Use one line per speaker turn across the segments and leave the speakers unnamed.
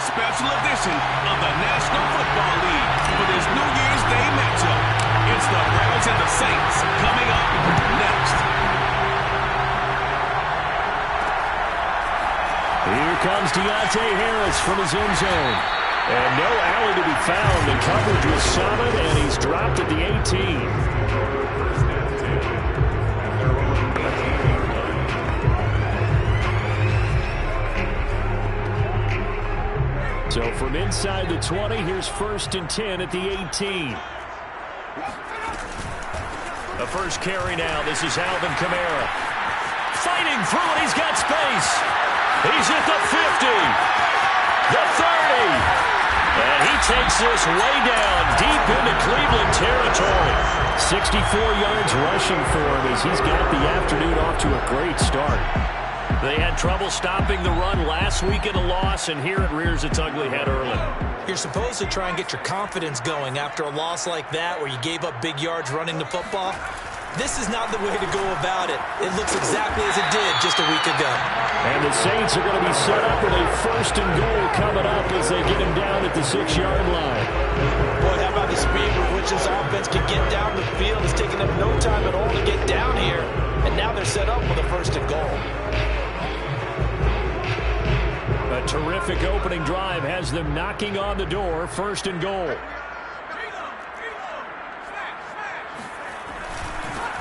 special edition of the National Football League for this New Year's Day matchup. It's the Browns and the Saints coming up next.
Here comes Deontay Harris from his end zone. And no alley to be found. The coverage was solid, and he's dropped at the 18. So from inside the 20, here's 1st and 10 at the 18. The first carry now. This is Alvin Kamara. Fighting through it. He's got space. He's at the 50. The 30. And he takes this way down deep into Cleveland territory. 64 yards rushing for him as he's got the afternoon off to a great start. They had trouble stopping the run last week in a loss, and here it rears its ugly head early.
You're supposed to try and get your confidence going after a loss like that where you gave up big yards running the football. This is not the way to go about it. It looks exactly as it did just a week ago.
And the Saints are going to be set up with a 1st and goal coming up as they get him down at the 6-yard line.
Boy, how about the speed with which this offense can get down the field? It's taken them no time at all to get down here. And now they're set up with a 1st and goal.
A terrific opening drive has them knocking on the door. 1st and goal.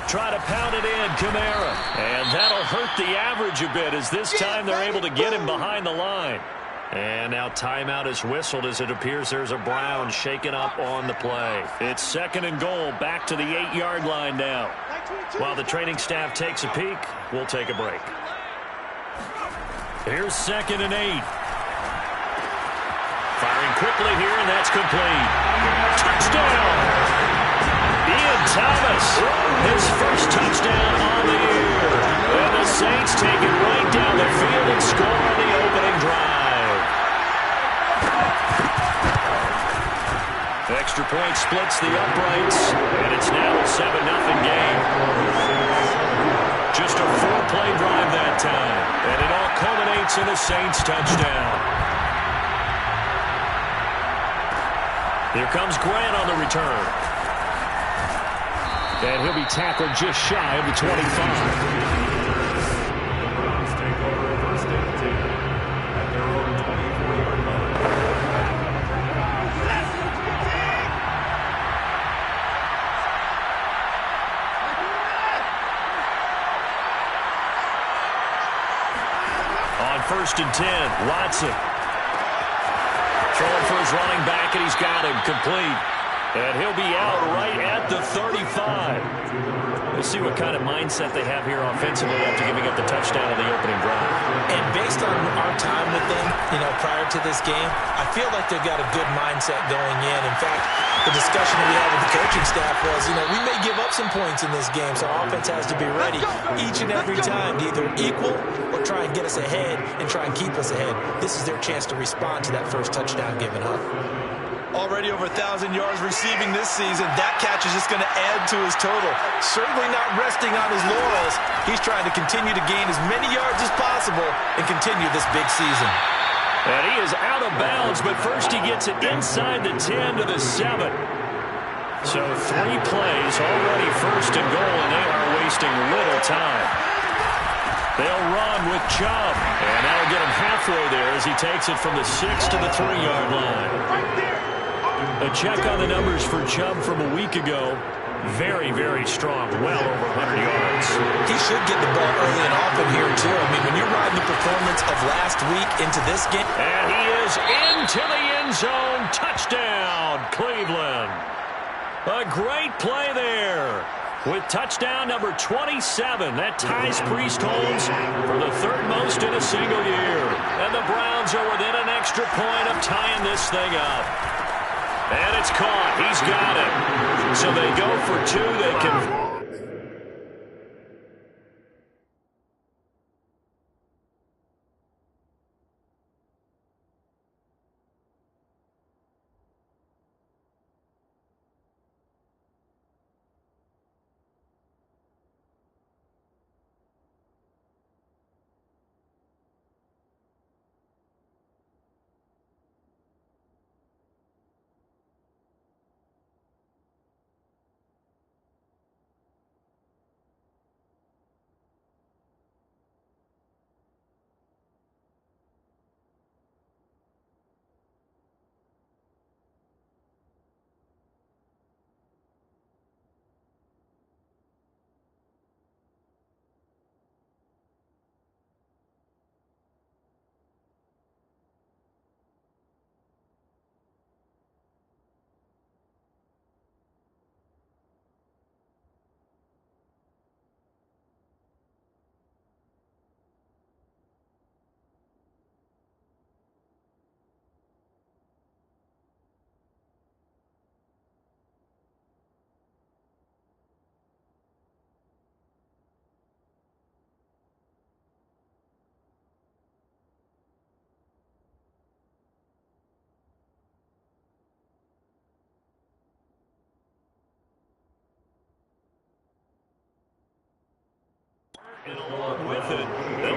Try to pound it in, Kamara. And that'll hurt the average a bit as this time they're able to get him behind the line. And now timeout is whistled as it appears there's a Brown shaken up on the play. It's 2nd and goal, back to the 8-yard line now. While the training staff takes a peek, we'll take a break. Here's 2nd and 8. Firing quickly here, and that's complete. Touchdown! Ian Thomas, his first touchdown on the year. And the Saints take it right down the field and score on the opening drive. Extra point splits the uprights, and it's now a 7-0 game. Just a 4-play drive that time, and it all culminates in a Saints touchdown. Here comes Grant on the return. And he'll be tackled just shy of the 25. On 1st and 10, Watson. Throwing for his running back, and he's got him complete. And he'll be out right at the 35. We'll see what kind of mindset they have here offensively after giving up the touchdown on the opening drive.
And based on our time with them, prior to this game, I feel like they've got a good mindset going in. In fact, the discussion we had with the coaching staff was, we may give up some points in this game, so our offense has to be ready each and every time to either equal or try and get us ahead and try and keep us ahead. This is their chance to respond to that first touchdown given up.
Already over 1,000 yards receiving this season. That catch is just going to add to his total. Certainly not resting on his laurels. He's trying to continue to gain as many yards as possible and continue this big season.
And he is out of bounds, but first he gets it inside the 10 to the 7. So 3 plays, already 1st and goal, and they are wasting little time. They'll run with Chubb, and that'll get him halfway there as he takes it from the 6 to the 3-yard line. A check on the numbers for Chubb from a week ago. Very, very strong. Well over 100 yards.
He should get the ball early and often here, too. When you're riding the performance of last week into this game.
And he is into the end zone. Touchdown, Cleveland. A great play there. With touchdown number 27, that ties Priest Holmes for the 3rd most in a single year. And the Browns are within an extra point of tying this thing up. And it's caught. He's got it. So they go for 2. They can...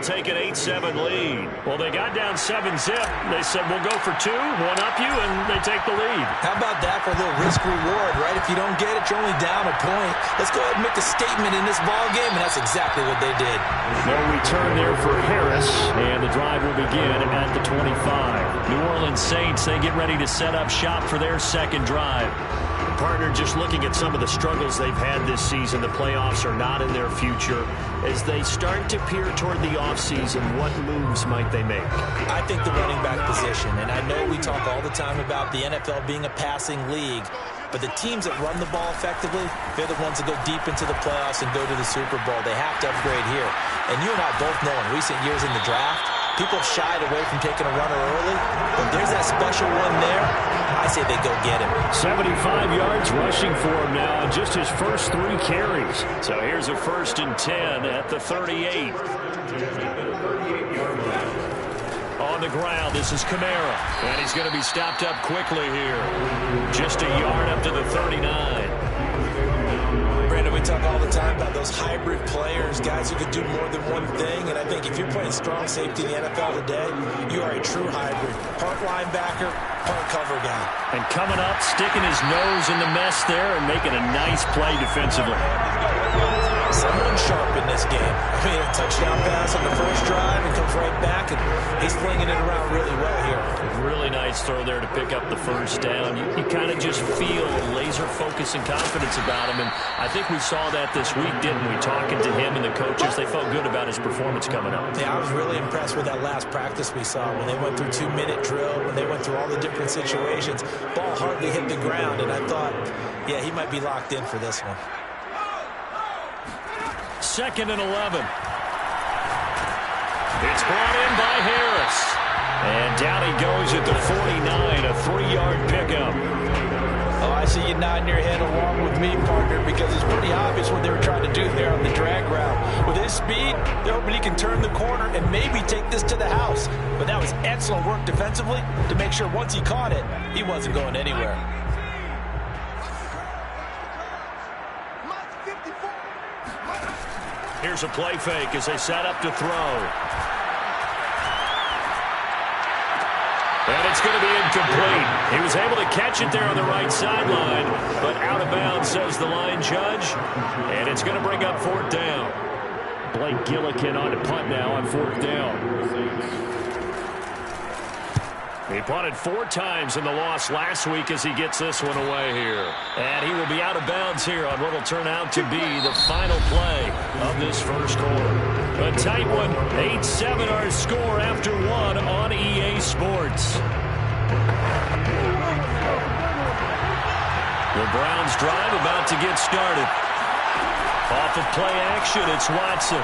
take an 8-7 lead. Well, they got down 7-zip. They said, we'll go for 2, one up you, and they take the lead.
How about that for a little risk-reward, right? If you don't get it, you're only down a point. Let's go ahead and make a statement in this ball game, and that's exactly what they did.
No return there for Harris, and the drive will begin at the 25. New Orleans Saints, they get ready to set up shop for their second drive.
Partner, just looking at some of the struggles they've had this season, the playoffs are not in their future. As they start to peer toward the offseason, what moves might they make?
I think the running back position, and I know we talk all the time about the NFL being a passing league, but the teams that run the ball effectively, they're the ones that go deep into the playoffs and go to the Super Bowl. They have to upgrade here. And you and I both know in recent years in the draft, people have shied away from taking a runner early, but there's that special one there. I say they go get him.
75 yards rushing for him now on just his first 3 carries. So here's a 1st and 10 at the 38. On the ground, this is Kamara. And he's going to be stopped up quickly here. Just a yard up to the 39.
Brandon, we talk all the time about those hybrid players, guys who could do more than one thing, and I think if you're playing strong safety in the NFL today, you are a true hybrid. Part linebacker, part cover guy.
And coming up, sticking his nose in the mess there and making a nice play defensively.
Someone sharp in this game. I mean, a touchdown pass on the first drive and comes right back, and he's flinging it around really well here.
Really nice throw there to pick up the first down. You kind of just feel laser focus and confidence about him, and I think we saw that this week, didn't we? Talking to him and the coaches, they felt good about his performance coming up.
Yeah, I was really impressed with that last practice we saw when they went through 2-minute drill, when they went through all the different situations. Ball hardly hit the ground, and I thought, yeah, he might be locked in for this one.
2nd and 11. It's brought in by Harris. And down he goes at the 49, a 3-yard pickup.
Oh, I see you nodding your head along with me, partner, because it's pretty obvious what they were trying to do there on the drag route. With his speed, they're hoping he can turn the corner and maybe take this to the house. But that was excellent work defensively to make sure once he caught it, he wasn't going anywhere.
Here's a play fake as they set up to throw. And it's going to be incomplete. He was able to catch it there on the right sideline, but out of bounds, says the line judge. And it's going to bring up 4th down. Blake Gillikin on to punt now on 4th down. He punted 4 times in the loss last week as he gets this one away here. And he will be out of bounds here on what will turn out to be the final play of this first quarter. A tight one, 8-7 our score after 1 on EA Sports. The Browns drive about to get started. Off of play action, it's Watson.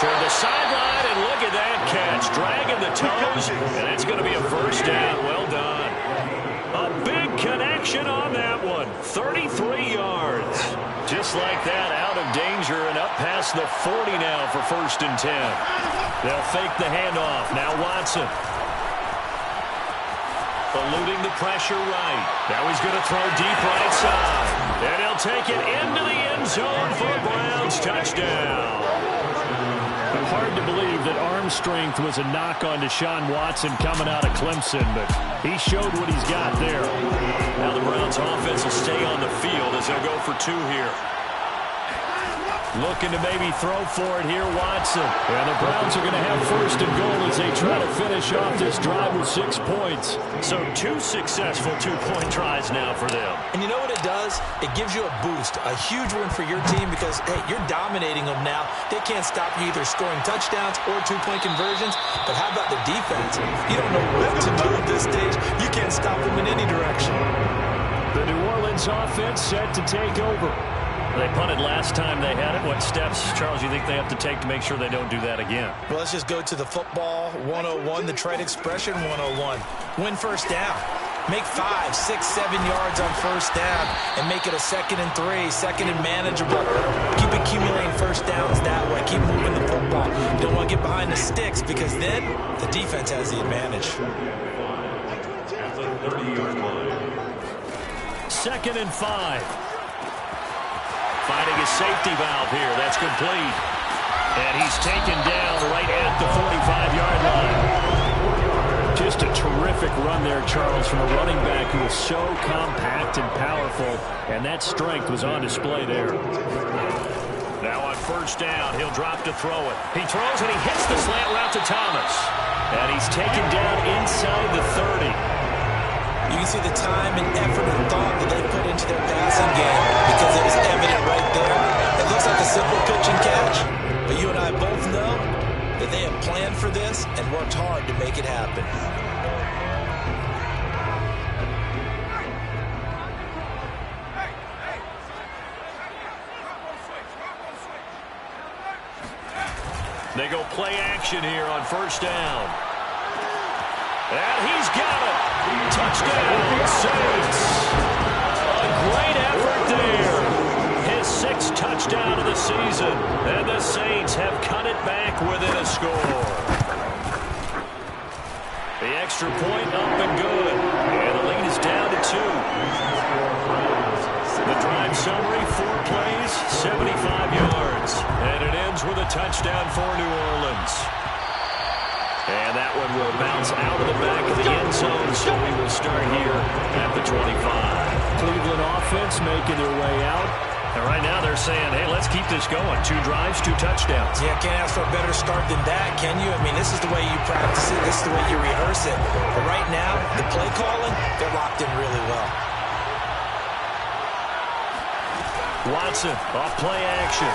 Toward the sideline, and look at that catch. Dragging the toes, and it's going to be a 1st down. Well done. A big connection on that one. 33 yards. Just like that, out of danger and up past the 40 now for 1st and 10. They'll fake the handoff. Now Watson. Eluding the pressure right. Now he's going to throw deep right side. And he'll take it into the end zone for a Browns touchdown. Hard to believe that arm strength was a knock on Deshaun Watson coming out of Clemson, but he showed what he's got there. Now the Browns offense will stay on the field as they'll go for 2 here. Looking to maybe throw for it here, Watson. And the Browns are going to have 1st and goal as they try to finish off this drive with 6 points. So 2 successful 2-point tries now for them.
And you know what it does? It gives you a boost, a huge one for your team because, hey, you're dominating them now. They can't stop you either scoring touchdowns or 2-point conversions. But how about the defense? You don't know what to do at this stage. You can't stop them in any direction.
The New Orleans offense set to take over. They punted last time they had it. What steps, Charles, you think they have to take to make sure they don't do that again?
Well, let's just go to the football 101, the trade expression 101. Win 1st down. Make 5, 6, 7 yards on 1st down and make it a 2nd and 3, 2nd and manageable. Keep accumulating 1st downs that way. Keep moving the football. You don't want to get behind the sticks because then the defense has the advantage.
2nd and 5. finding his safety valve here. That's complete. And he's taken down right at the 45-yard line. Just a terrific run there, Charles, from a running back who is so compact and powerful, and that strength was on display there. Now on first down, he'll drop to throw it. He throws and he hits the slant route to Thomas. And he's taken down inside the 30.
You can see the time and effort and thought that they put into their passing game because it was evident right there. It looks like a simple pitch and catch, but you and I both know that they have planned for this and worked hard to make it happen.
They go play action here on first down. And he's got it. Touchdown, Saints. A great effort there. His 6th touchdown of the season. And the Saints have cut it back within a score. The extra point up and good. And the lead is down to 2. The drive summary, 4 plays, 75 yards. And it ends with a touchdown for New Orleans. And that one will bounce out of the back of the end zone, so we will start here at the 25. Cleveland offense making their way out. And right now they're saying, hey, let's keep this going. 2 drives, 2 touchdowns.
Yeah, can't ask for a better start than that, can you? I mean, this is the way you practice it. This is the way you rehearse it. But right now, the play calling, they're locked in really well.
Watson, off play action.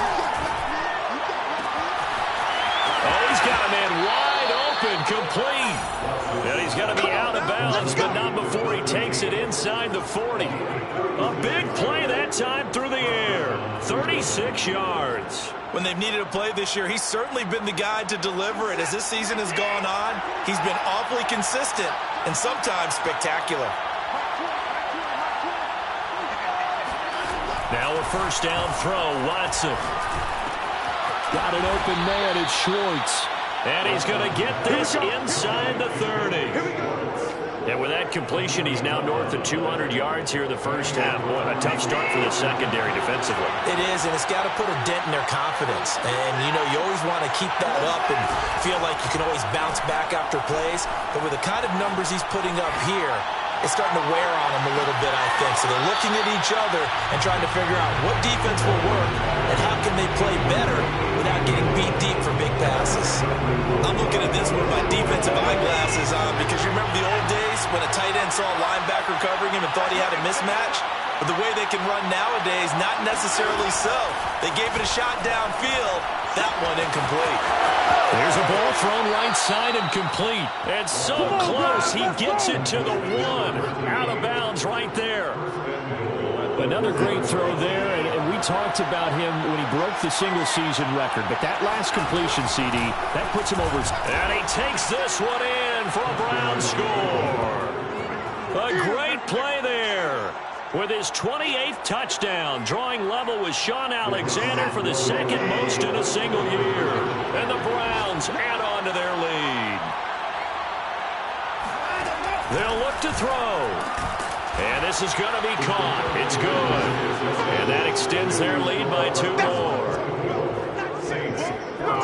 Oh, he's got a man wide open, complete. And he's got to be out of bounds, but not before he takes it inside the 40. A big play that time through the air. 36 yards.
When they've needed a play this year, he's certainly been the guy to deliver it. As this season has gone on, he's been awfully consistent and sometimes spectacular.
Now a first down throw, Watson. Got an open man, it's Schwartz. And he's going to get this inside the 30. And with that completion, he's now north of 200 yards here in the first half. Boy, a tough start for the secondary defensively.
It is, and it's got to put a dent in their confidence. And, you know, you always want to keep that up and feel like you can always bounce back after plays. But with the kind of numbers he's putting up here, it's starting to wear on them a little bit, I think. So they're looking at each other and trying to figure out what defense will work and how can they play better without getting beat deep for big passes.
I'm looking at this with my defensive eyeglasses on because you remember the old days when a tight end saw a linebacker covering him and thought he had a mismatch? But the way they can run nowadays, not necessarily so. They gave it a shot downfield. That one incomplete.
There's a ball thrown right side and complete. And so close, he gets it to the 1. Out of bounds right there. Another great throw there, and we talked about him when he broke the single-season record. But that last completion, CD, that puts him over. And he takes this one in for a Brown score. A great play there. With his 28th touchdown, drawing level with Sean Alexander for the 2nd most in a single year. And the Browns add on to their lead. They'll look to throw. And this is going to be caught. It's good. And that extends their lead by 2 more.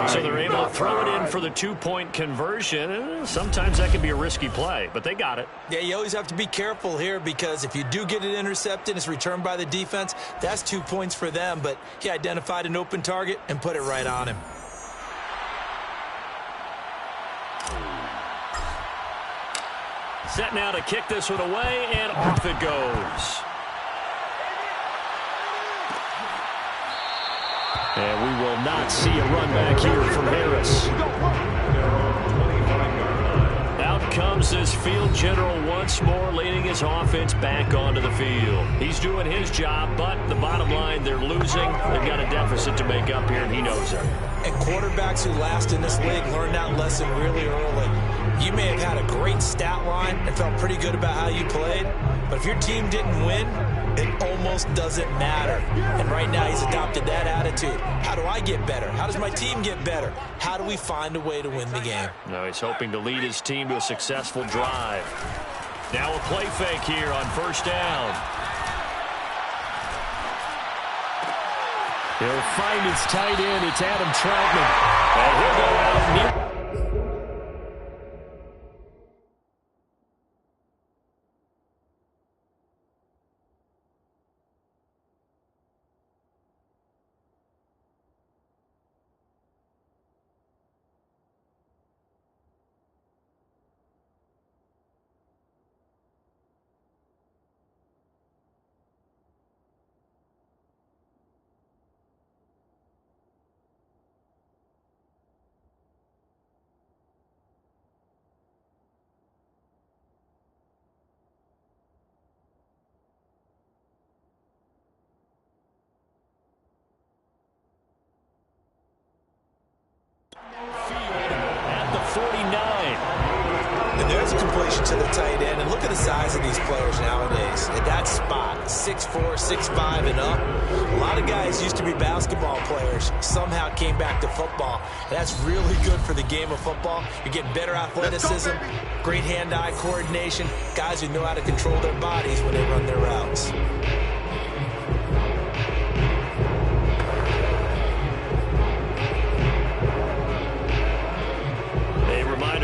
So they're able to throw it in for the 2-point conversion. Sometimes that can be a risky play, but they got it.
Yeah, you always have to be careful here because if you do get it intercepted, it's returned by the defense. That's 2 points for them, but he identified an open target and put it right on him.
Set now to kick this one away, and off it goes. And we will not see a run back here from Harris. Out comes this field general once more, leading his offense back onto the field. He's doing his job, but the bottom line, they're losing. They've got a deficit to make up here, and he knows it.
And quarterbacks who last in this league learn that lesson really early. You may have had a great stat line and felt pretty good about how you played, but if your team didn't win, it almost doesn't matter. And right now he's adopted that attitude. How do I get better? How does my team get better? How do we find a way to win the game?
Now he's hoping to lead his team to a successful drive. Now a play fake here on first down. He'll find his tight end. It's Adam Troutman. And he'll go out near.
And there's a completion to the tight end. And look at the size of these players nowadays. At that spot, 6'4", 6'5", and up. A lot of guys used to be basketball players, somehow came back to football. And that's really good for the game of football. You're getting better athleticism, great hand-eye coordination, guys who know how to control their bodies when they run their routes.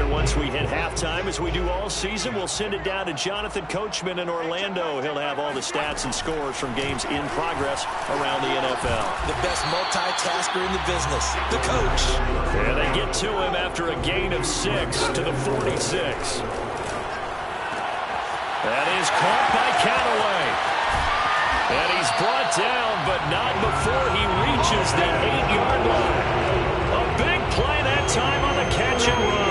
Once we hit halftime, as we do all season, we'll send it down to Jonathan Coachman in Orlando. He'll have all the stats and scores from games in progress around the NFL.
The best multitasker in the business, the coach.
And they get to him after a gain of 6 to the 46. That is caught by Callaway. And he's brought down, but not before he reaches the 8-yard line. A big play that time on the catch and run.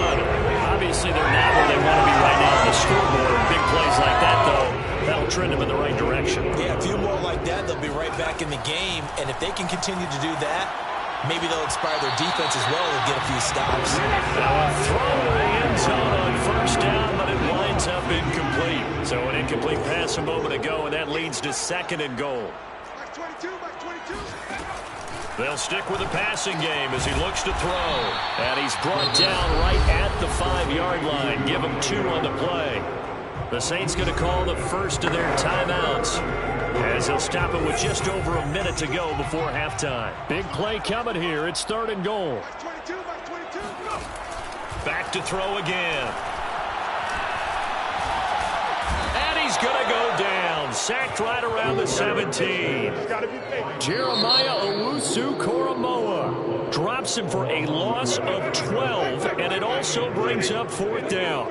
Obviously, they're not where they want to be right now on the scoreboard. Big plays like that, though, that'll trend them in the right direction.
Yeah, a few more like that, they'll be right back in the game. And if they can continue to do that, maybe they'll inspire their defense as well and get a few stops.
Now a throw to the end zone on first down, but it winds up incomplete. So an incomplete pass a moment ago, and that leads to 2nd and goal. They'll stick with the passing game as he looks to throw. And he's brought down right at the 5-yard line. Give him 2 on the play. The Saints going to call the first of their timeouts, as he'll stop it with just over a minute to go before halftime. Big play coming here. It's 3rd and goal. Back to throw again. And he's going to go down. Sacked right around the 17. Jeremiah Owusu-Koramoah drops him for a loss of 12, and it also brings up 4th down.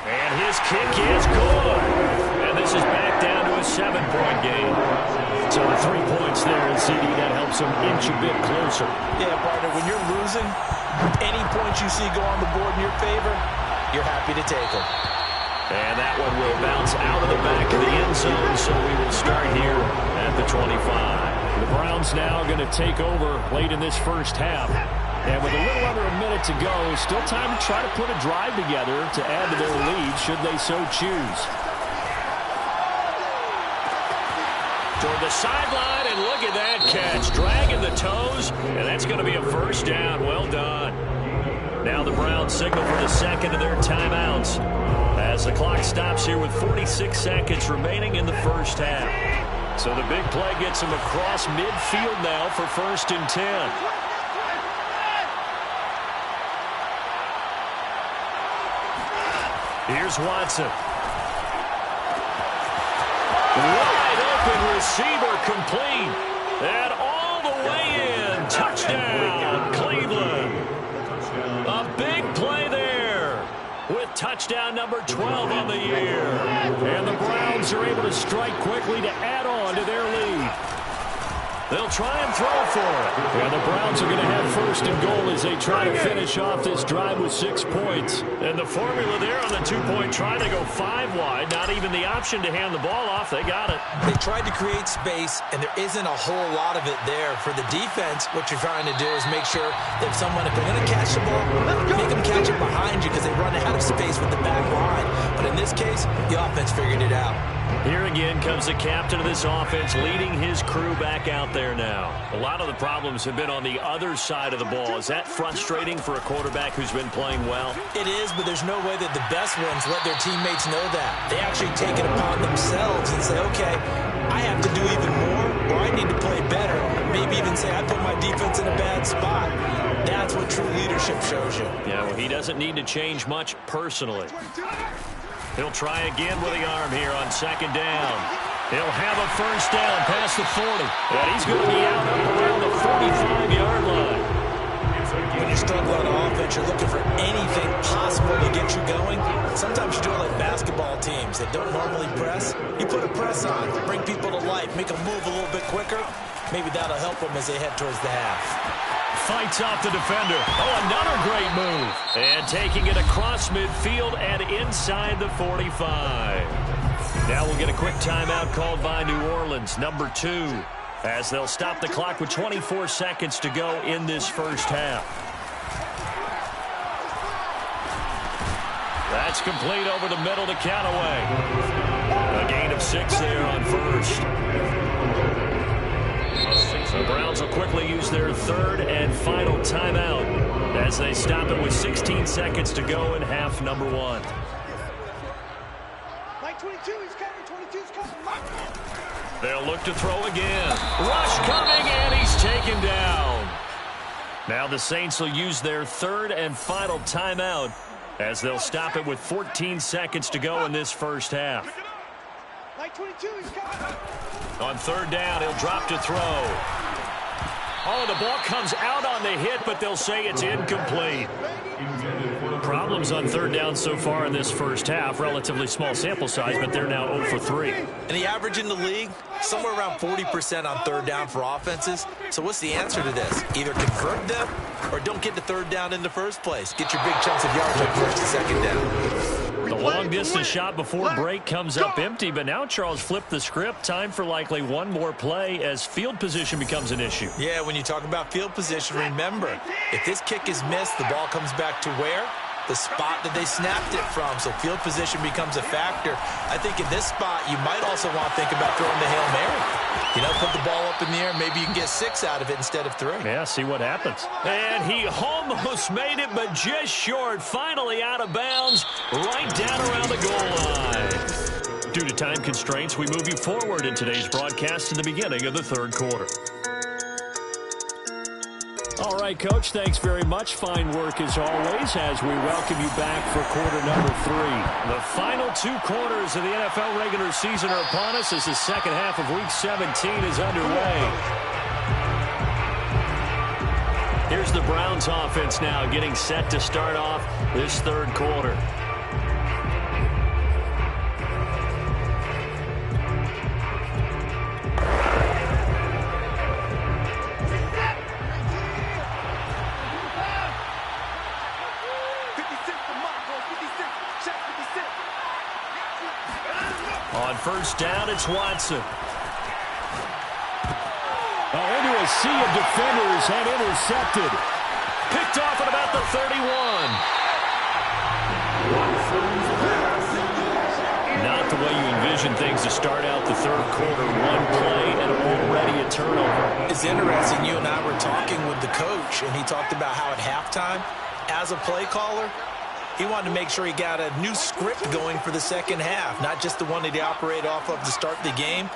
And his kick is good. And this is back down to a 7-point game. So the 3 points there, and CD, that helps him inch a bit closer.
Yeah, partner, when you're losing, any points you see go on the board in your favor, you're happy to take them.
And that one will bounce out of the back of the end zone, so we will start here at the 25. The Browns now going to take over late in this first half. And with a little under a minute to go, still time to try to put a drive together to add to their lead, should they so choose. Toward the sideline, and look at that catch. Dragging the toes, and that's going to be a first down. Well done. Now the Browns signal for the 2nd of their timeouts, as the clock stops here with 46 seconds remaining in the first half. So the big play gets him across midfield now for 1st and 10. Here's Watson. Wide open receiver, complete. And all the way in. Touchdown, Cleveland. A big play there with touchdown number 12 on the year. And the Browns are able to strike quickly to add on to their lead. They'll try and throw for it. And the Browns are going to have 1st and goal as they try to finish off this drive with 6 points. And the formula there on the 2-point try, they go 5 wide. Not even the option to hand the ball off. They got it.
They tried to create space, and there isn't a whole lot of it there. For the defense, what you're trying to do is make sure that someone, if they're going to catch the ball, make them catch it behind you because they run out of space with the back line. But in this case, the offense figured it out.
Here again comes the captain of this offense, leading his crew back out there now. A lot of the problems have been on the other side of the ball. Is that frustrating for a quarterback who's been playing well?
It is, but there's no way that the best ones let their teammates know that. They actually take it upon themselves and say, okay, I have to do even more, or I need to play better. Maybe even say, I put my defense in a bad spot. That's what true leadership shows you.
Yeah, well, he doesn't need to change much personally. He'll try again with the arm here on second down. He'll have a first down past the 40. And he's going to be out around the 45-yard line.
When you struggle on offense, you're looking for anything possible to get you going. Sometimes you do it like basketball teams that don't normally press. You put a press on, bring people to life, make them move a little bit quicker. Maybe that'll help them as they head towards the half.
Fights off the defender. Oh, another great move. And taking it across midfield and inside the 45. Now we'll get a quick timeout called by New Orleans, number 2, as they'll stop the clock with 24 seconds to go in this first half. That's complete over the middle to Callaway. A gain of 6 there on first. The Browns will quickly use their third and final timeout as they stop it with 16 seconds to go in half number 1.
Like 22, he's coming, 22's coming.
They'll look to throw again. Rush coming, and he's taken down. Now the Saints will use their third and final timeout as they'll stop it with 14 seconds to go in this first half.
Like 22, he's coming.
On third down, he'll drop to throw. Oh, the ball comes out on the hit, but they'll say it's incomplete. Problems on third down so far in this first half. Relatively small sample size, but they're now 0 for 3.
And the average in the league, somewhere around 40% on third down for offenses. So what's the answer to this? Either convert them or don't get to third down in the first place. Get your big chunks of yards on first and second down.
The long-distance shot before break comes up empty, but now Charles flipped the script. Time for likely one more play as field position becomes an issue.
Yeah, when you talk about field position, remember, if this kick is missed, the ball comes back to where? The spot that they snapped it from. So field position becomes a factor. I think in this spot, you might also want to think about throwing the Hail Mary. You know, put the ball up in the air. Maybe you can get 6 out of it instead of 3.
Yeah, see what happens. And he almost made it, but just short. Finally out of bounds, right down around the goal line. Due to time constraints, we move you forward in today's broadcast to the beginning of the third quarter. All right, Coach, thanks very much. Fine work as always as we welcome you back for quarter number 3. The final 2 quarters of the NFL regular season are upon us as the second half of Week 17 is underway. Here's the Browns offense now getting set to start off this third quarter. On first down, it's Watson. Into a sea of defenders and intercepted. Picked off at about the 31. Not the way you envision things to start out the third quarter. One play and already a turnover.
It's interesting. You and I were talking with the coach, and he talked about how at halftime, as a play caller, he wanted to make sure he got a new script going for the second half, not just the one that he operated off of to start the game.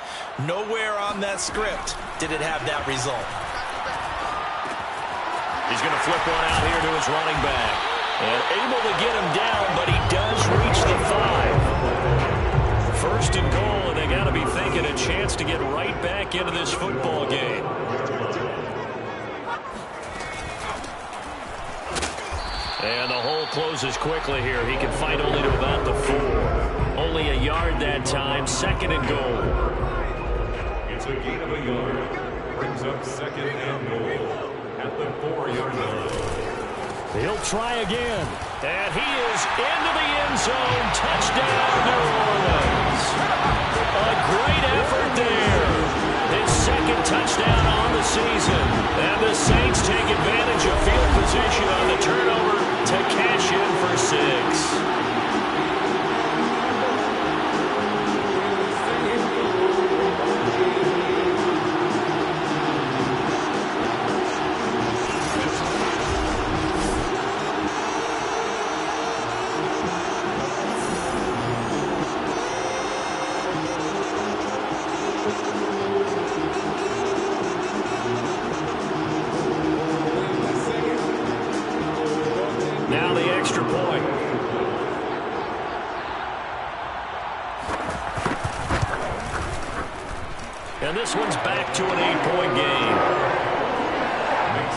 Nowhere on that script did it have that result.
He's going to flip one out here to his running back. And able to get him down, but he does reach the 5. First and goal, and they got to be thinking a chance to get right back into this football game. And the hole closes quickly here. He can fight only to about the 4. Only a yard that time. Second and goal.
It's a gain of a yard. Brings up second and goal at the 4-yard line.
He'll try again. And he is into the end zone. Touchdown, New Orleans. A great effort there. His second touchdown on the season. And the Saints take advantage of field position on the turnover to cash in for 6. Now the extra point. And this one's back to an 8-point game.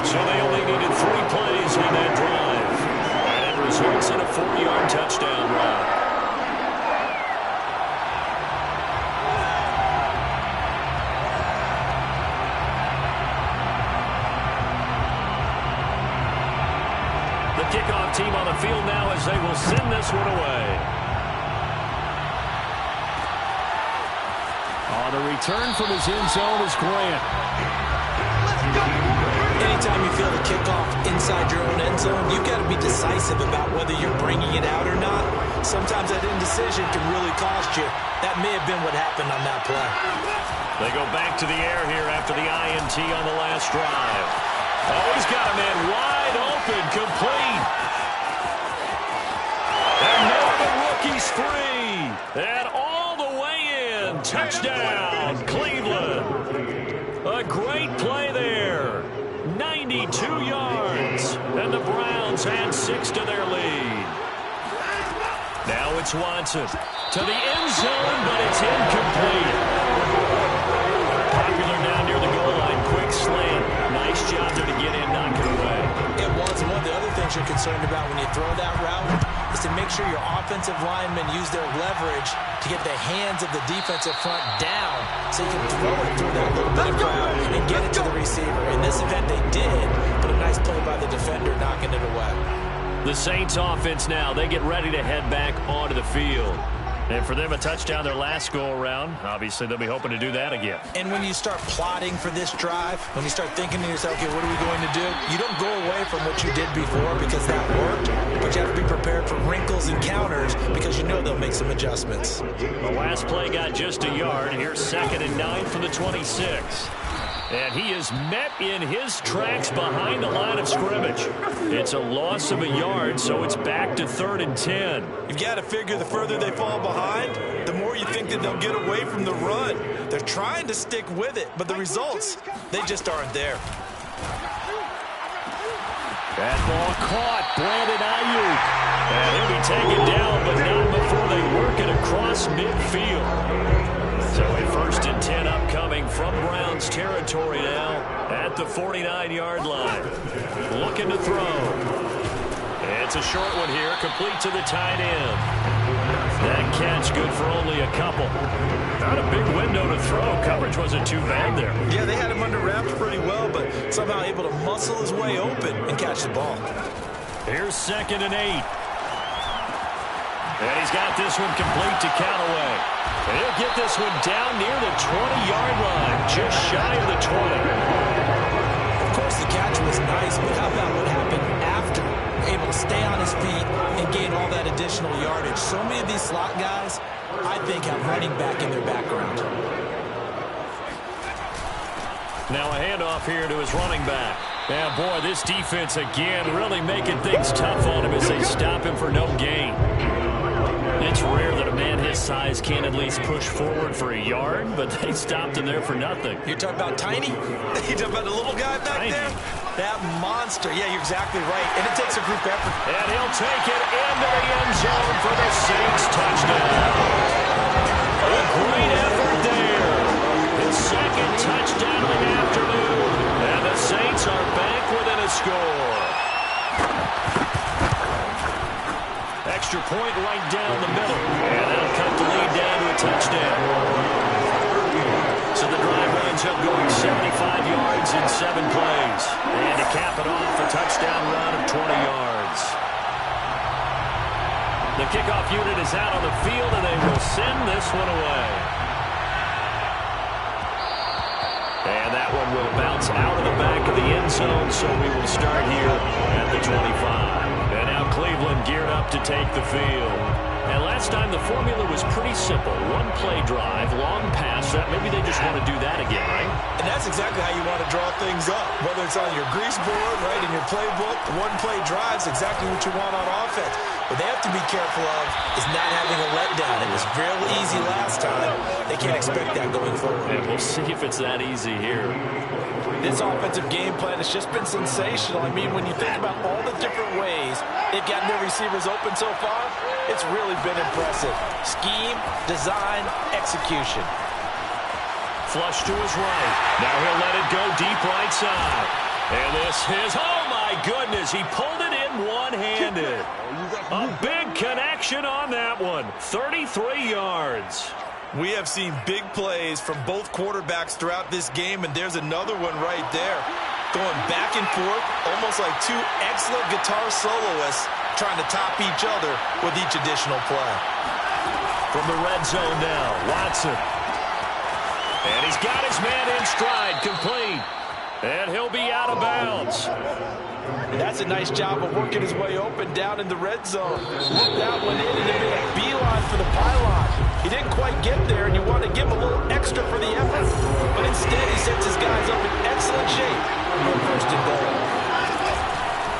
So they only needed 3 plays on that drive. And it results in a 4-yard touchdown run. The kickoff team on the field now as they will send this one away. On the return from his end zone is Grant.
Anytime you feel the kickoff inside your own end zone, you've got to be decisive about whether you're bringing it out or not. Sometimes that indecision can really cost you. That may have been what happened on that play.
They go back to the air here after the INT on the last drive. Oh, he's got a man wide open, complete. And now the rookie's free. And all the way in. Touchdown, Cleveland. A great play there. 92 yards. And the Browns add 6 to their lead. Now it's Watson to the end zone, but it's incomplete. Popular down near the goal line. Quick slant. Nice job there to get in, knock it away.
It was. And one of the other things you're concerned about when you throw that route is to make sure your offensive linemen use their leverage to get the hands of the defensive front down so you can throw it through that little bit of crowd and get it to the receiver. In this event, they did, but a nice play by the defender knocking it away.
The Saints offense now, they get ready to head back onto the field. And for them, a touchdown their last go-around. Obviously, they'll be hoping to do that again.
And when you start plotting for this drive, when you start thinking to yourself, okay, what are we going to do? You don't go away from what you did before because that worked, but you have to be prepared for wrinkles and counters because you know they'll make some adjustments.
The last play got just a yard. Here's 2nd and 9 from the 26. And he is met in his tracks behind the line of scrimmage. It's a loss of a yard, so it's back to 3rd and 10.
You've got to figure the further they fall behind, the more you think that they'll get away from the run. They're trying to stick with it, but the results, they just aren't there.
That ball caught. Brandon Ayuk. And he'll be taken down, but not before they work it across midfield. So a 1st and 10 upcoming from Browns territory now at the 49-yard line. Looking to throw. It's a short one here, complete to the tight end. That catch good for only a couple. Not a big window to throw. Coverage wasn't too bad there.
Yeah, they had him under wraps pretty well, but somehow able to muscle his way open and catch the ball.
Here's 2nd and 8. And he's got this one complete to Callaway. And he'll get this one down near the 20-yard line, just shy of the 20.
Of course, the catch was nice, but how about what happened after? Able to stay on his feet and gain all that additional yardage. So many of these slot guys, I think, have running back in their background.
Now a handoff here to his running back. Yeah, boy, this defense again really making things tough on him as they stop him for no gain. It's rare that a man his size can at least push forward for a yard, but they stopped him there for nothing.
You're talking about Tiny?
You talking about the little guy back there? That monster. Yeah, you're exactly right. And it takes a group effort.
And he'll take it into the end zone for the Saints touchdown. A great effort there. His 2nd touchdown of the afternoon. And the Saints are back within a score. Extra point right down the middle. And that'll cut the lead down to a touchdown. So the drive winds up going 75 yards in 7 plays. And to cap it off, a touchdown run of 20 yards. The kickoff unit is out on the field, and they will send this one away. And that one will bounce out of the back of the end zone, so we will start here at the 25. And now Cleveland geared up to take the field. And last time the formula was pretty simple. 1-play drive, long pass. That maybe they just want to do that again, right?
And that's exactly how you want to draw things up. Whether it's on your grease board, right, in your playbook, 1-play drive's exactly what you want on offense. What they have to be careful of is not having a letdown. It was real easy last time. They can't expect that going forward.
And we'll see if it's that easy here.
This offensive game plan has just been sensational. I mean, when you think about all the different ways they've gotten their receivers open so far, it's really been impressive. Scheme, design, execution.
Flush to his right. Now he'll let it go deep right side. And this is, oh my goodness, he pulled it in one-handed. A big connection on that one. 33 yards.
We have seen big plays from both quarterbacks throughout this game, and there's another one right there. Going back and forth, almost like two excellent guitar soloists trying to top each other with each additional play.
From the red zone now, Watson. And he's got his man in stride, complete. And he'll be out of bounds.
That's a nice job of working his way open down in the red zone. That one in and then a beeline for the pylon. He didn't quite get there, and you want to give him a little extra for the effort. But instead, he sets his guys up in excellent shape for first and goal.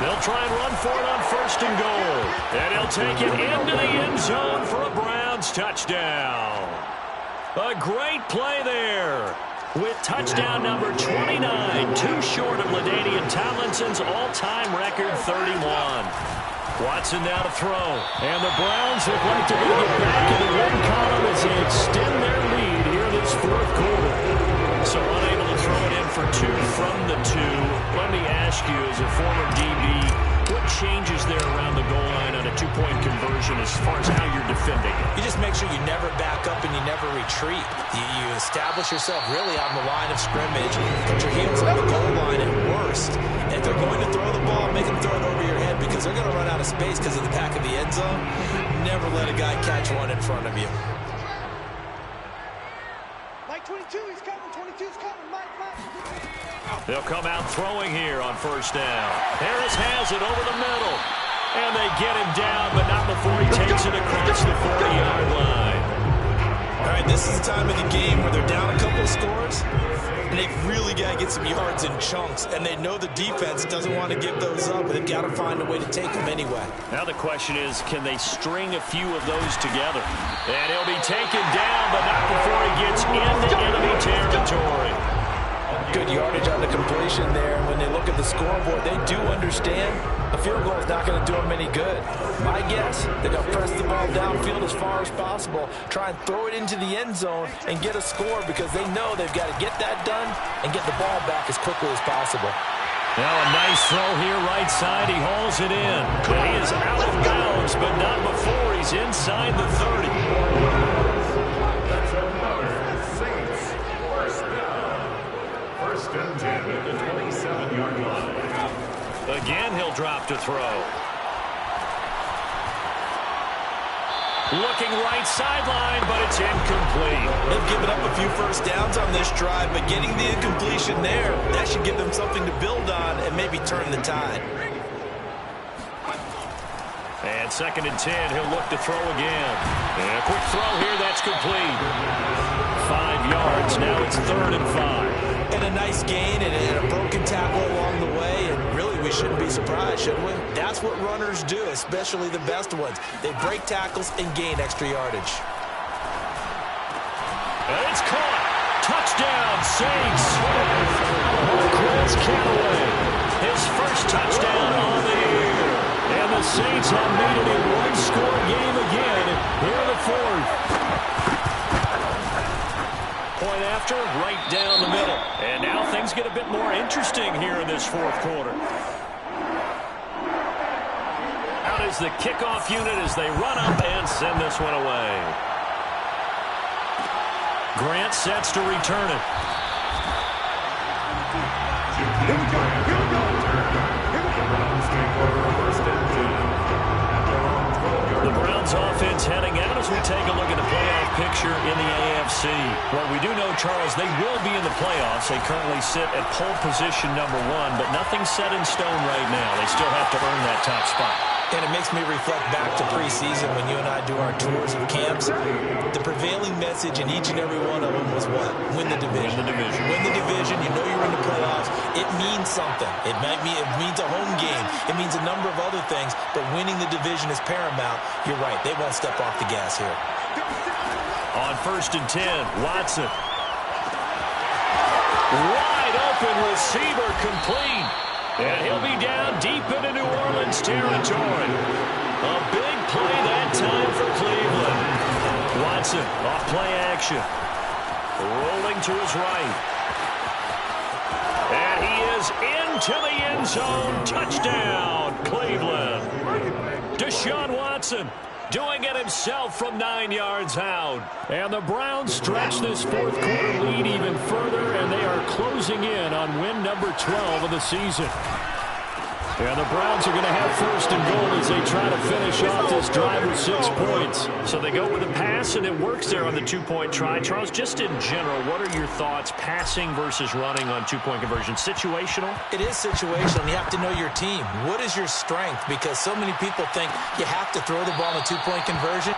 They'll try and run for it on first and goal. And he'll take it into the end zone for a Browns touchdown. A great play there. With touchdown number 29, too short of LaDainian Tomlinson's all-time record 31. Watson now to throw. And the Browns look like they're going to get back in the win column as they extend their lead here this fourth quarter. So unable to throw it in for two from the two. Let me ask you, as a former DB, what changes there around the goal line on a two-point conversion as far as how you're defending it?
You just make sure you never back up and you never retreat. You establish yourself really on the line of scrimmage, put your heels on the goal line at worst. And if they're going to throw the ball, make them throw it over your head because they're going to run out of space because of the back of the end zone. Never let a guy catch one in front of you.
Mike 22, he's coming. 22's coming. Mike.
They'll come out throwing here on first down. Harris has it over the middle. And they get him down, but not before he takes it across the 40-yard line.
All right, this is the time of the game where they're down a couple of scores, and they've really got to get some yards in chunks, and they know the defense doesn't want to give those up, but they've got to find a way to take them anyway.
Now the question is, can they string a few of those together? And he'll be taken down, but not before he gets into enemy territory.
Good yardage on the completion there. And when they look at the scoreboard, they do understand a field goal is not going to do them any good. My guess, they're going to press the ball downfield as far as possible, try and throw it into the end zone and get a score because they know they've got to get that done and get the ball back as quickly as possible.
Now a nice throw here right side. He hauls it in. But he is out of bounds, but not before he's inside the 30.
First and 10 at the 27-yard line.
Again, he'll drop to throw. Looking right sideline, but it's incomplete.
They've given up a few first downs on this drive, but getting the incompletion there, that should give them something to build on and maybe turn the tide.
And second and 10, he'll look to throw again. And a quick throw here, that's complete. 5 yards, now it's 3rd and 5.
And a nice gain and a broken tackle along the way, and really we shouldn't be surprised, should we? That's what runners do, especially the best ones. They break tackles and gain extra yardage.
And it's caught. Touchdown, Saints. Marquez Callaway, his first touchdown on the year. And the Saints have made it a one-score game again here in the fourth. Point after, right down the middle. And now things get a bit more interesting here in this fourth quarter. Out is the kickoff unit as they run up and send this one away. Grant sets to return it. The Browns offense heading out as we take a look at the playoff picture in the AFC. Well, we do know, Charles, they will be in the playoffs. They currently sit at pole position number 1, but nothing's set in stone right now. They still have to earn that top spot.
And it makes me reflect back to preseason when you and I do our tours of camps. The prevailing message in each and every one of them was what? Win the division.
Win the division.
Win the division. You know you're in the playoffs. It means something. It means a home game. It means a number of other things, but winning the division is paramount. You're right. They won't step off the gas here.
On 1st and 10, Watson. Wide open receiver complete. And he'll be down deep into New Orleans territory. A big play that time for Cleveland. Watson off play action. Rolling to his right. And he is into the end zone. Touchdown, Cleveland. Deshaun Watson doing it himself from 9 yards out. And the Browns stretch this fourth quarter lead even further, and they are closing in on win number 12 of the season. And the Browns are going to have first and goal as they try to finish off this drive with 6 points.
So they go with a pass, and it works there on the two-point try. Charles, just in general, what are your thoughts passing versus running on two-point conversion? Situational?
It is situational. You have to know your team. What is your strength? Because so many people think you have to throw the ball in a two-point conversion.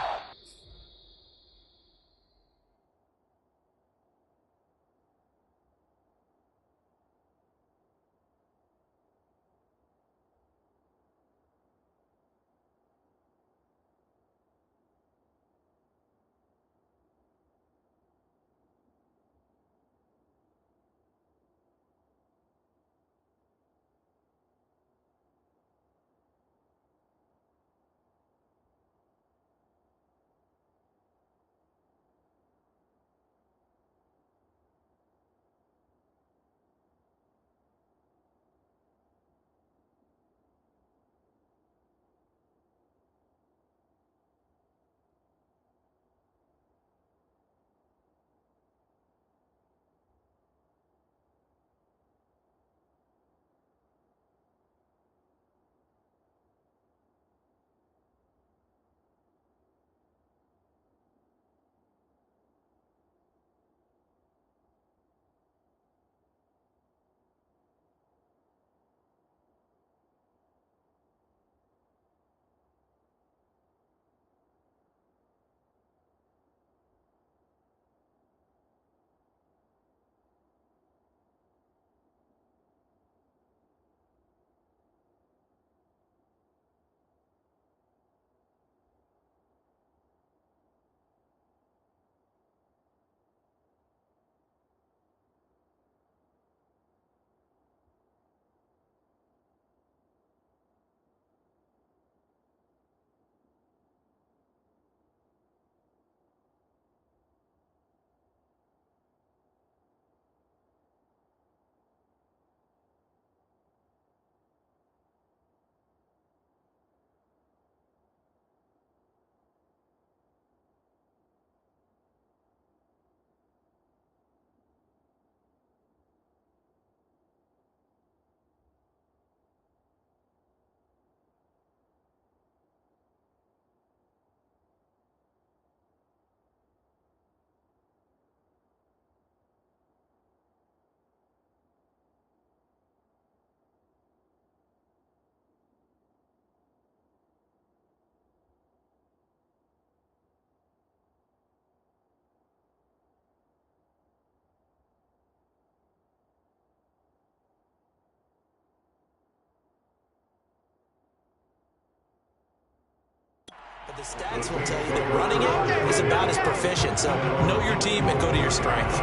But the stats will tell you that running it is about as proficient. So know your team and go to your strength.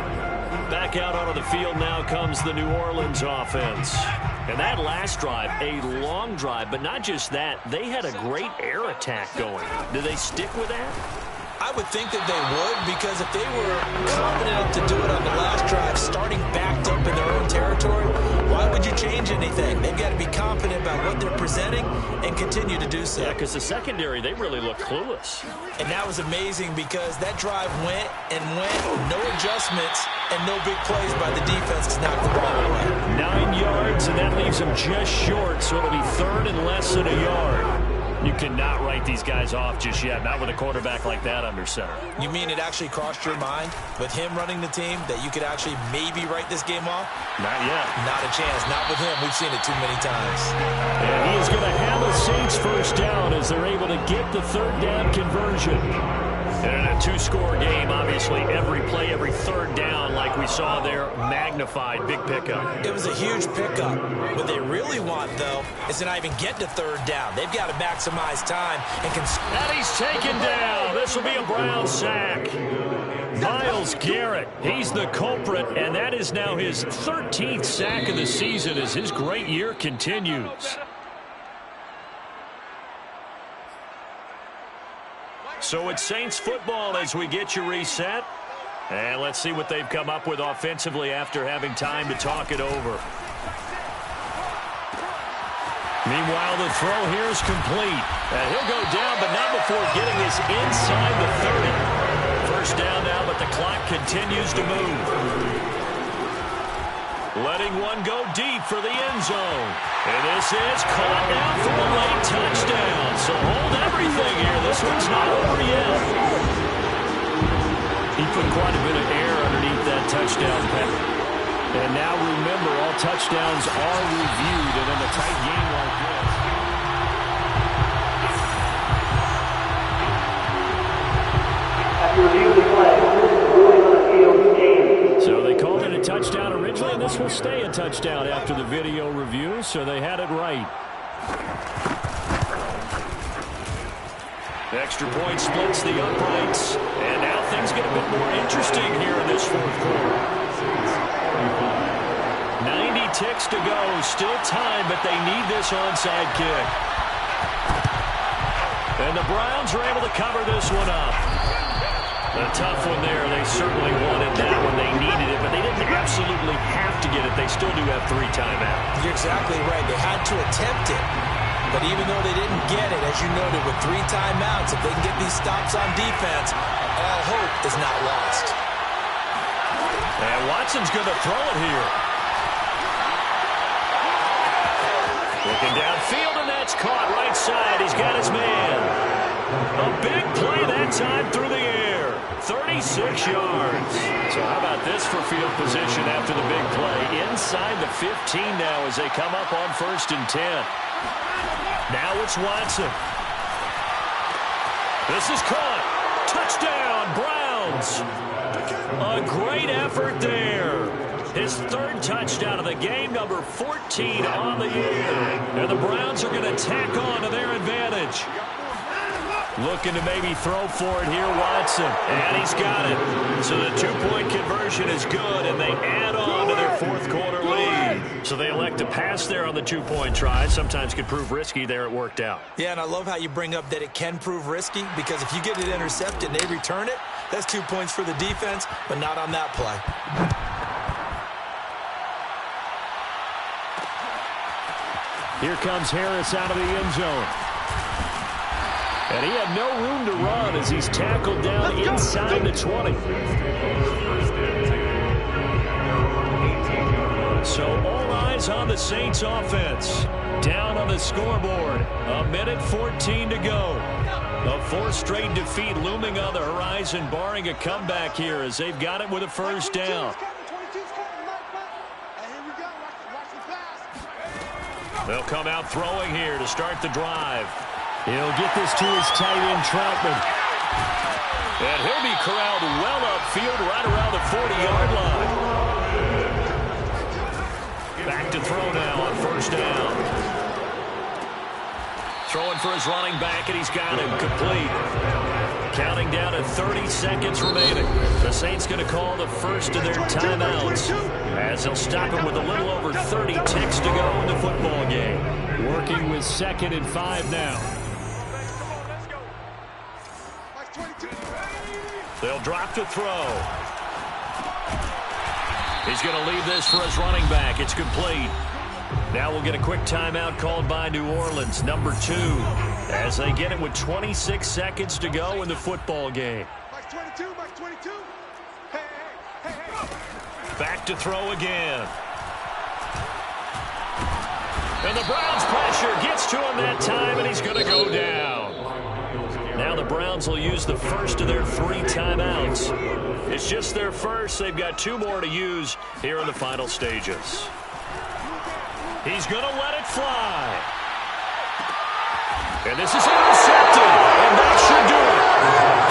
Back out onto the field now comes the New Orleans offense. And that last drive, a long drive, but not just that, they had a great air attack going. Do they stick with that?
I would think that they would, because if they were confident enough to do it on the last drive, starting backed up in their own territory, why would you change anything? They've got to be confident about what they're presenting and continue to do so.
Yeah, because the secondary, they really look clueless.
And that was amazing because that drive went and went, no adjustments and no big plays by the defense to knock the ball away.
9 yards, and that leaves them just short, so it'll be third and less than a yard.
You cannot write these guys off just yet, not with a quarterback like that under center.
You mean it actually crossed your mind with him running the team that you could actually maybe write this game off?
Not yet.
Not a chance. Not with him. We've seen it too many times.
And he is going to have a Saints first down as they're able to get the third down conversion.
And in a two-score game, obviously, every play, every third down, like we saw there, magnified, big pickup.
It was a huge pickup. What they really want, though, is to not even get to third down. They've got to maximize time and
And he's taken down. This will be a Brown sack. Myles Garrett, he's the culprit, and that is now his 13th sack of the season as his great year continues. So it's Saints football as we get you reset. And let's see what they've come up with offensively after having time to talk it over. Meanwhile, the throw here is complete. And he'll go down, but not before getting us inside the 30. First down now, but the clock continues to move. Letting one go deep for the end zone. And this is caught now for a late touchdown. So hold everything here. This one's not over yet. He put quite a bit of air underneath that touchdown pass. And now remember, all touchdowns are reviewed, and in a tight game like this.
After review the play, ruling on the field game.
So they called it a touchdown originally, and this will stay a touchdown after the video review, so they had it right. The extra point splits the uprights, and now things get a bit more interesting here in this fourth quarter. 90 ticks to go, still time, but they need this onside kick. And the Browns are able to cover this one up. A tough one there. They certainly wanted that one. They needed it, but they didn't absolutely have to get it. They still do have 3 timeouts.
You're exactly right. They had to attempt it. But even though they didn't get it, as you noted, with 3 timeouts, if they can get these stops on defense, all hope is not lost.
And Watson's going to throw it here. Looking downfield, and that's caught right side. He's got his man. A big play that time through the air. 36 yards. So how about this for field position after the big play? Inside the 15 now as they come up on 1st and 10. Now it's Watson. This is caught. Touchdown, Browns. A great effort there. His 3rd touchdown of the game, number 14 on the year. And the Browns are going to tack on to their advantage. Looking to maybe throw for it here, Watson. And he's got it. So the 2-point conversion is good, and they add on to their 4th quarter lead. So they elect to pass there on the 2-point try. Sometimes could prove risky there. It worked out.
Yeah, and I love how you bring up that it can prove risky, because if you get it intercepted and they return it, that's 2 points for the defense, but not on that play.
Here comes Harris out of the end zone. And he had no room to run as he's tackled down inside the 20. So all eyes on the Saints offense. Down on the scoreboard. 1:14 to go. A 4th straight defeat looming on the horizon, barring a comeback here as they've got it with a first down. They'll come out throwing here to start the drive. He'll get this to his tight end, Troutman. And he'll be corralled well upfield right around the 40-yard line. Back to throw now on 1st down. Throwing for his running back, and he's got him complete. Counting down at 30 seconds remaining. The Saints going to call the first of their timeouts as they'll stop him with a little over 30 ticks to go in the football game. Working with 2nd and 5 now. They'll drop to throw. He's going to leave this for his running back. It's complete. Now we'll get a quick timeout called by New Orleans, number 2, as they get it with 26 seconds to go in the football game. Back to throw again. And the Browns pressure gets to him that time, and he's going to go down. Now the Browns will use the first of their 3 timeouts. It's just their first. They've got 2 more to use here in the final stages. He's going to let it fly. And this is intercepted. And that should do it.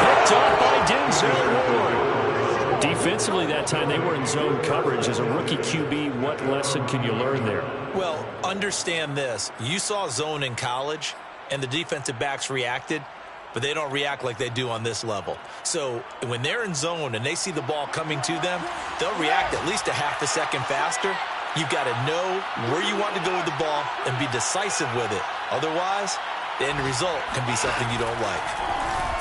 Picked up by Denzel Ward. Defensively that time, they were in zone coverage. As a rookie QB, what lesson can you learn there?
Well, understand this. You saw zone in college, and the defensive backs reacted. but they don't react like they do on this level. So when they're in zone and they see the ball coming to them, they'll react at least a half a second faster. You've got to know where you want to go with the ball and be decisive with it. Otherwise, the end result can be something you don't like.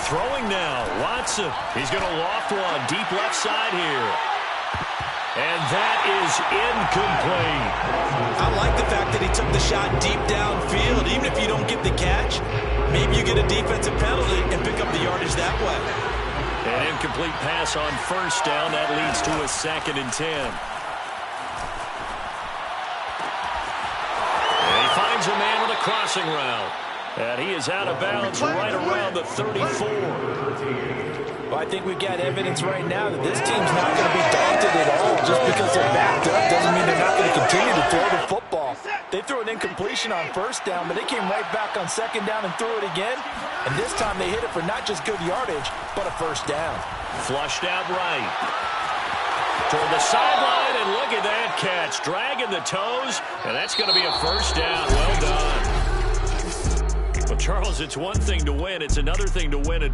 Throwing now, Watson. He's going to loft one deep left side here. And that is incomplete.
I like the fact that he took the shot deep downfield. Even if you don't get the catch, maybe you get a defensive penalty and pick up the yardage that way.
An incomplete pass on first down. That leads to a 2nd and 10. And he finds a man with a crossing route. And he is out of bounds right around the 34.
Well, I think we've got evidence right now that this team's not going to be daunted at all. Just because they're backed up doesn't mean they're not going to continue to throw the football. They threw an incompletion on first down, but they came right back on 2nd down and threw it again. And this time they hit it for not just good yardage, but a first down.
Flushed out right. Toward the sideline, and look at that catch. Dragging the toes, and that's going to be a first down. Well done. Well, Charles, it's one thing to win. It's another thing to win it.